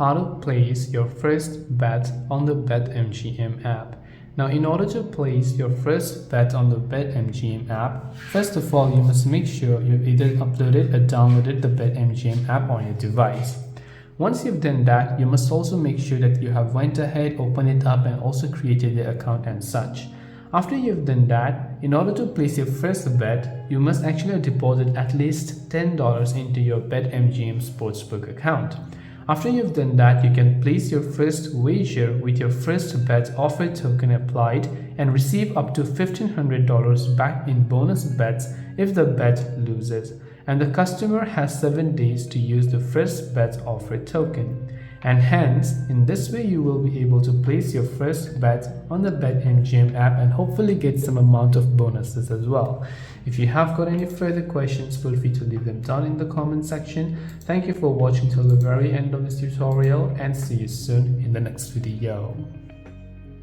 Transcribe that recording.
how to place your first bet on the BetMGM app. Now, in order to place your first bet on the BetMGM app, first of all, you must make sure you've either uploaded or downloaded the BetMGM app on your device. Once you've done that, you must also make sure that you have went ahead, opened it up, and also created the account and such. After you've done that, in order to place your first bet, you must actually deposit at least $10 into your BetMGM Sportsbook account. After you've done that, you can place your first wager with your first bet offer token applied and receive up to $1,500 back in bonus bets if the bet loses. And the customer has 7 days to use the first bet offer token. And hence, in this way, you will be able to place your first bet on the BetMGM app and hopefully get some amount of bonuses as well. If you have got any further questions, feel free to leave them down in the comment section. Thank you for watching till the very end of this tutorial, and see you soon in the next video.